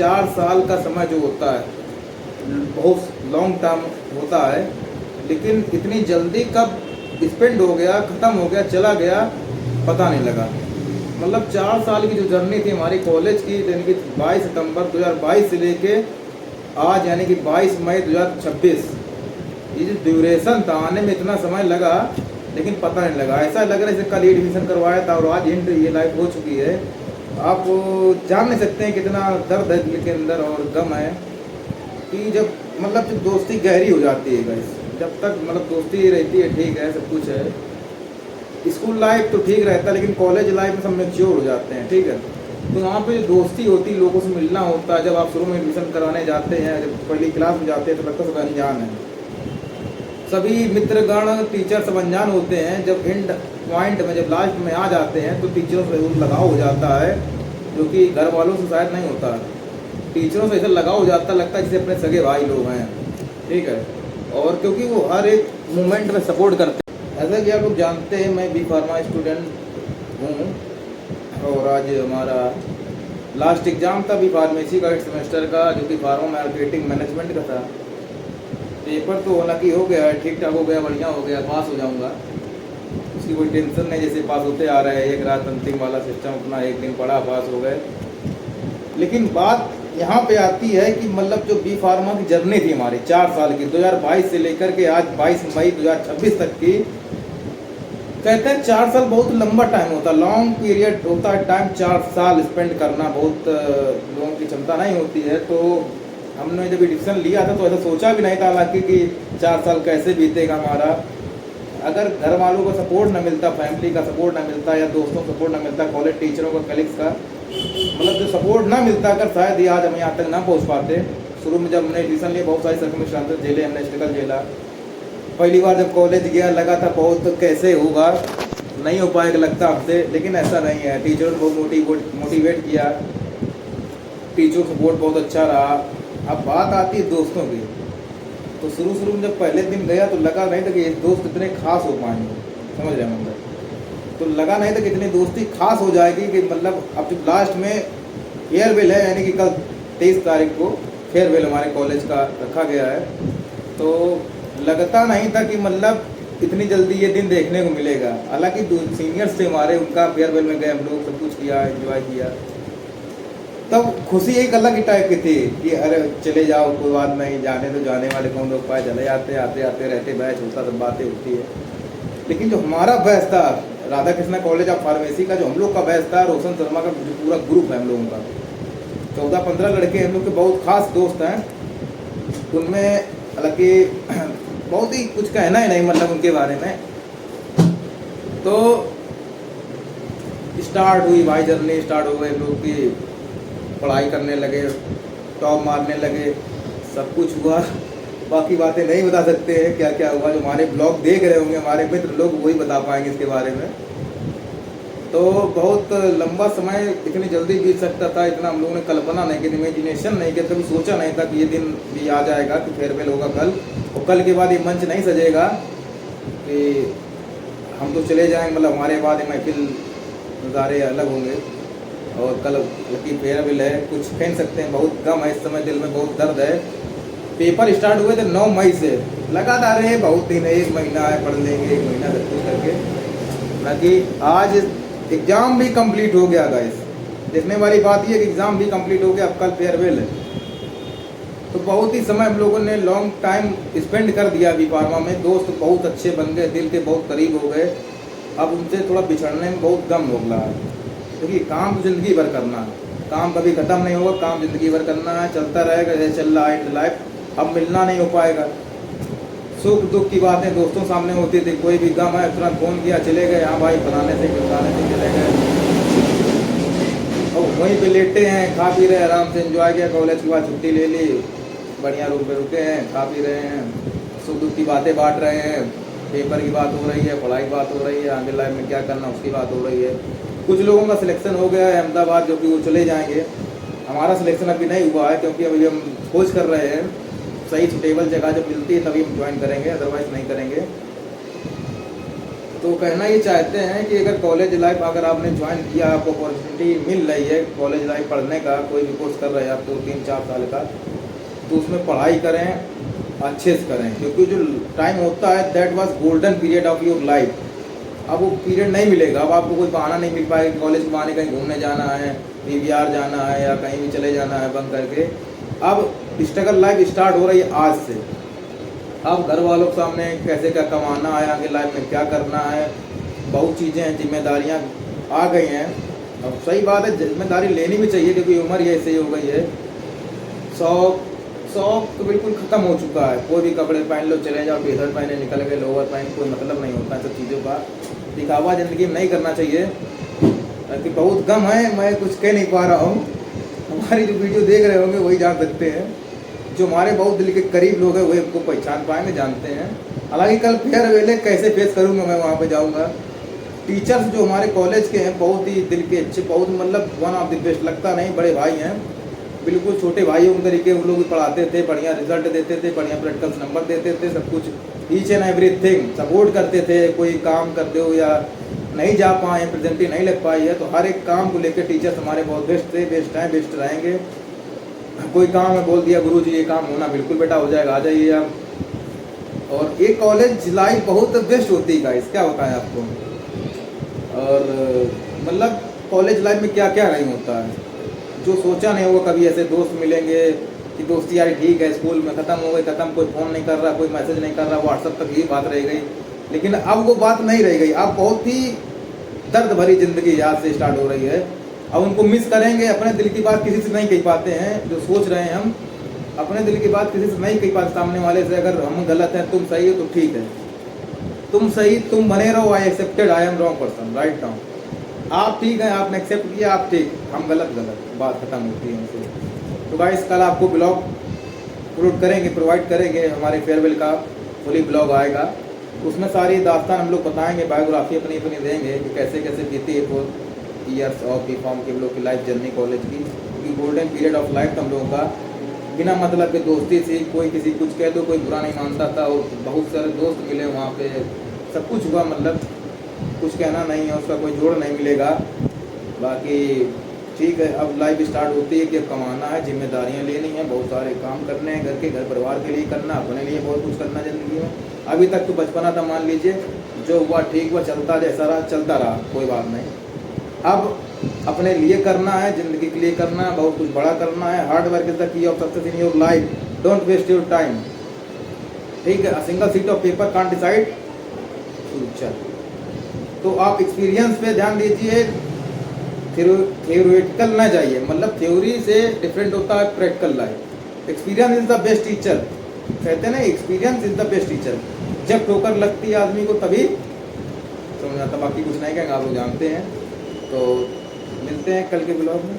4 साल का समय जो होता है बहुत लॉन्ग टर्म होता है, लेकिन इतनी जल्दी कब स्पेंड हो गया, ख़त्म हो गया, चला गया, पता नहीं लगा। मतलब 4 साल की जो जर्नी थी हमारी कॉलेज की, यानी कि 22 सितंबर 2022 से लेके आज यानी कि 22 मई 2026, ये जो ड्यूरेशन था, आने में इतना समय लगा लेकिन पता नहीं लगा। ऐसा लग रहा है जैसे कल एडमिशन करवाया था और आज एंड ये लाइफ हो चुकी है। आप जान नहीं सकते हैं कितना दर्द है दिल के अंदर और गम है कि जब मतलब जब दोस्ती गहरी हो जाती है गाइस, जब तक मतलब दोस्ती रहती है ठीक है, सब कुछ है। स्कूल लाइफ तो ठीक रहता है लेकिन कॉलेज लाइफ में सब मैच्योर हो जाते हैं, ठीक है। तो वहाँ पे जो दोस्ती होती है, लोगों से मिलना होता है। जब आप शुरू में एडमिशन कराने जाते हैं, जब पहली क्लास में जाते हैं तो लगता है सब अनजान है, सभी मित्रगण टीचर सब अनजान होते हैं। जब एंड पॉइंट में, जब लास्ट में आ जाते हैं तो टीचरों से लगाव हो जाता है, जो कि घर वालों से शायद नहीं होता। टीचरों से ऐसा लगाव हो जाता, लगता है जैसे अपने सगे भाई लोग हैं, ठीक है। और क्योंकि वो हर एक मोमेंट में सपोर्ट करते हैं। ऐसा कि आप लोग जानते हैं मैं बी फार्मा स्टूडेंट हूँ और आज हमारा लास्ट एग्ज़ाम था बी फार्मेसी का 8 सेमेस्टर का, जो कि फार्मा मार्केटिंग मैनेजमेंट का था। पेपर तो हालांकि हो गया, ठीक ठाक हो गया, बढ़िया हो गया, पास हो जाऊंगा, उसकी कोई टेंशन नहीं। जैसे पास होते आ रहा है, एक रात अंतिम वाला सिस्टम, अपना एक दिन पढ़ा पास हो गए। लेकिन बात यहाँ पे आती है कि मतलब जो बी फार्मा की जर्नी थी हमारी 4 साल की, 2022 से लेकर के आज 22 मई 2026 तक की, कहते हैं 4 साल बहुत लंबा टाइम होता है, लॉन्ग पीरियड होता है टाइम। 4 साल स्पेंड करना बहुत लोगों की क्षमता नहीं होती है। तो हमने जब एडमिशन लिया था तो ऐसा सोचा भी नहीं था हालांकि कि 4 साल कैसे बीतेगा हमारा। अगर घर वालों का सपोर्ट ना मिलता, फैमिली का सपोर्ट ना मिलता, या दोस्तों का सपोर्ट ना मिलता, कॉलेज टीचरों का, कलीग्स का मतलब जो सपोर्ट ना मिलता, अगर शायद ये आज हम यहाँ तक ना पहुँच पाते। शुरू में जब हमने एडमिशन लिया बहुत सारी सर्कमस्टांसेस झेले हमने, स्ट्रगल झेला। पहली बार जब कॉलेज गया लगा था बहुत तो कैसे होगा, नहीं हो पाएगा लगता हमसे, लेकिन ऐसा नहीं है। टीचरों ने बहुत मोटिवेट किया, टीचर सपोर्ट बहुत अच्छा रहा। अब बात आती है दोस्तों की, तो शुरू में जब पहले दिन गया तो लगा नहीं था कि ये दोस्त इतने खास हो पाएंगे, समझ रहे हैं मतलब। तो लगा नहीं था कि इतनी दोस्ती खास हो जाएगी कि मतलब अब जब लास्ट में फेयरवेल है, यानी कि कल 23 तारीख को फेयरवेल हमारे कॉलेज का रखा गया है, तो लगता नहीं था कि मतलब इतनी जल्दी ये दिन देखने को मिलेगा। हालांकि सीनियर्स थे हमारे, उनका फेयरवेल में गए हम लोग, सब कुछ किया, एंजॉय किया। तब खुशी एक अलग ही टाइप की थी कि अरे चले जाओ कोई बात नहीं, जाने तो जाने वाले कौन लोग पाए, चले जाते, आते आते रहते, बैच होता, सब बातें होती है। लेकिन जो हमारा बैच था Radha Krishna college of pharmacy का, जो हम लोग का बैच था, रोशन शर्मा का जो पूरा ग्रुप है हम लोगों का, 14-15 लड़के हम लोग के बहुत खास दोस्त हैं। उनमें हालांकि बहुत ही कुछ कहना ही नहीं मतलब उनके बारे में। तो स्टार्ट हुई भाई जर्नी, स्टार्ट हो गए हम लोग की, पढ़ाई करने लगे, टॉप मारने लगे, सब कुछ हुआ। बाकी बातें नहीं बता सकते हैं क्या क्या हुआ, जो हमारे ब्लॉग देख रहे होंगे हमारे मित्र लोग वही बता पाएंगे इसके बारे में। तो बहुत लंबा समय इतनी जल्दी बीत सकता था, इतना हम लोगों ने कल्पना नहीं की, इमेजिनेशन नहीं किया, कभी सोचा नहीं था कि ये दिन भी आ जाएगा कि फेयरवेल होगा कल, और कल के बाद ये मंच नहीं सजेगा कि हम तो चले जाएंगे, मतलब हमारे बाद ये महफिल नज़ारे अलग होंगे। और कल की फेयरवेल है, कुछ कह सकते हैं, बहुत गम है इस समय, दिल में बहुत दर्द है। पेपर स्टार्ट हुए थे 9 मई से, लगातार है बहुत दिन है, 1 महीना है, पढ़ लेंगे 1 महीना सब कुछ करके, बाकी आज एग्ज़ाम भी कंप्लीट हो गया गाइस। देखने वाली बात ये कि एग्ज़ाम भी कंप्लीट हो गया, अब कल फेयरवेल है। तो बहुत ही समय हम लोगों ने लॉन्ग टाइम स्पेंड कर दिया बी फार्मा में, दोस्त बहुत अच्छे बन गए, दिल के बहुत करीब हो गए। अब उनसे थोड़ा बिछड़ने में बहुत गम हो रहा है, क्योंकि काम तो ज़िंदगी भर करना है, काम कभी ख़त्म नहीं होगा, काम ज़िंदगी भर करना है, चलता रहेगा जैसे चल रहा है लाइफ। अब मिलना नहीं हो पाएगा, सुख दुख की बातें दोस्तों सामने होती थी, कोई भी गम है तुरंत फ़ोन किया, चले गए, हाँ भाई बनाने से चले गए, और वहीं पे लेटे हैं, खा पी रहे, आराम से एंजॉय किया, कॉलेज के बाद छुट्टी ले ली, बढ़िया रूम पे रुके हैं, खा पी रहे हैं, सुख दुख की बातें बांट रहे हैं, पेपर की बात हो रही है, पढ़ाई की बात हो रही है, आगे लाइफ में क्या करना उसकी बात हो रही है। कुछ लोगों का सिलेक्शन हो गया है अहमदाबाद, जो कि वो चले जाएंगे। हमारा सिलेक्शन अभी नहीं हुआ है, क्योंकि अभी हम खोज कर रहे हैं, सही सुटेबल जगह जब मिलती है तभी हम ज्वाइन करेंगे, अदरवाइज़ नहीं करेंगे। तो कहना ये चाहते हैं कि अगर कॉलेज लाइफ अगर आपने ज्वाइन किया, आपको अपॉर्चुनिटी मिल रही है कॉलेज लाइफ पढ़ने का, कोई भी कोर्स कर रहे हैं आप 2 3 4 साल का, तो उसमें पढ़ाई करें, अच्छे से करें, क्योंकि जो टाइम होता है that was golden period of your life. अब वो पीरियड नहीं मिलेगा, अब आपको कोई बहाना नहीं मिल पाएगा कॉलेज में आने, कहीं घूमने जाना है, पीवीआर जाना है या कहीं भी चले जाना है बंद करके। अब स्ट्रगल लाइफ स्टार्ट हो रही है आज से। अब घर वालों के सामने कैसे क्या कमाना है, आगे लाइफ में क्या करना है, बहुत चीज़ें हैं, जिम्मेदारियाँ आ गई हैं। अब सही बात है, जिम्मेदारी लेनी भी चाहिए क्योंकि उम्र ये ऐसे ही हो गई है। शौक तो बिल्कुल ख़त्म हो चुका है। कोई भी कपड़े पहन लो, चले जाओ, टी शर्ट पहने निकल गए, लोअर पहन, कोई मतलब नहीं होता है सब चीज़ों का। दिखावा ज़िंदगी में नहीं करना चाहिए। कि बहुत गम है, मैं कुछ कह नहीं पा रहा हूँ। हमारी जो वीडियो देख रहे होंगे वही जान सकते हैं, जो हमारे बहुत दिल के करीब लोग हैं वही हमको पहचान पाएंगे, जानते हैं। हालांकि कल फेयरवेल है, कैसे फेस करूँगा मैं, वहाँ पे जाऊँगा। टीचर्स जो हमारे कॉलेज के हैं बहुत ही दिल के अच्छे, बहुत मतलब वन ऑफ द बेस्ट, लगता नहीं बड़े भाई हैं, बिल्कुल छोटे भाइयों के तरीके उन लोग भी पढ़ाते थे, बढ़िया रिजल्ट देते थे, बढ़िया प्रैक्टिकल्स नंबर देते थे, सब कुछ ईच एंड एवरीथिंग सपोर्ट करते थे। कोई काम करते हो या नहीं जा पाए, प्रेजेंटी नहीं लग पाई है, तो हर एक काम को लेकर टीचर्स हमारे बहुत बेस्ट थे, बेस्ट हैं, बेस्ट रहेंगे। कोई काम है बोल दिया गुरुजी ये काम होना, बिल्कुल बेटा हो जाएगा, आ जाइए आप। और ये कॉलेज लाइफ बहुत बेस्ट होती है गाइस, क्या होता है आपको। और मतलब कॉलेज लाइफ में क्या क्या नहीं होता है, जो सोचा नहीं होगा कभी। ऐसे दोस्त मिलेंगे कि दोस्ती यार ठीक है, स्कूल में ख़त्म हो गई, ख़त्म, कोई फ़ोन नहीं कर रहा, कोई मैसेज नहीं कर रहा, व्हाट्सअप तक यही बात रह गई। लेकिन अब वो बात नहीं रह गई, अब बहुत ही दर्द भरी ज़िंदगी याद से स्टार्ट हो रही है। अब उनको मिस करेंगे, अपने दिल की बात किसी से नहीं कह पाते हैं, जो सोच रहे हैं हम अपने दिल की बात किसी से नहीं कह पाते सामने वाले से। अगर हम गलत हैं, तुम सही हो तो ठीक है, तुम सही, तुम बने रहो, I accepted, I am wrong person, right now. आप ठीक हैं, आपने एक्सेप्ट किया, आप ठीक, हम गलत, बात खत्म होती है उनसे। तो गाइस कल आपको ब्लॉग अपलोड करेंगे, प्रोवाइड करेंगे, हमारे फेयरवेल का फुली ब्लॉग आएगा, उसमें सारी दास्तान हम लोग बताएंगे, बायोग्राफी अपनी अपनी देंगे कि कैसे कैसे बीती है 4 ईयर्स ऑफ बी कॉम के लोग की लाइफ जर्नी कॉलेज की। क्योंकि गोल्डन पीरियड ऑफ लाइफ हम लोगों का बिना मतलब के दोस्ती से, कोई किसी कुछ कह दो कोई बुरा नहीं मानता था, और बहुत सारे दोस्त मिले वहाँ पे, सब कुछ हुआ, मतलब कुछ कहना नहीं है, उसका कोई जोड़ नहीं मिलेगा। बाकी ठीक है, अब लाइफ स्टार्ट होती है कि अब कमाना है, जिम्मेदारियां लेनी है, बहुत सारे काम करने हैं, घर परिवार के लिए करना, अपने लिए बहुत कुछ करना ज़िंदगी में। अभी तक तो बचपना था, मान लीजिए, जो हुआ ठीक हुआ, चलता जैसा रहा चलता रहा, कोई बात नहीं। अब अपने लिए करना है, ज़िंदगी के लिए करना है, बहुत कुछ बड़ा करना है। Hard work is the key of success in your life, don't waste your time. ठीक है, single sheet of paper can't decide future. तो आप एक्सपीरियंस पे ध्यान दीजिए, थ्योरेटिकल ना जाइए, मतलब थ्योरी से डिफरेंट होता है practical life. Experience is the best teacher, कहते हैं ना, experience is the best teacher. जब ठोकर लगती है आदमी को तभी समझ आता, बाकी कुछ नहीं कहेंगे, आप लोग जानते हैं। तो मिलते हैं कल के ब्लॉग में।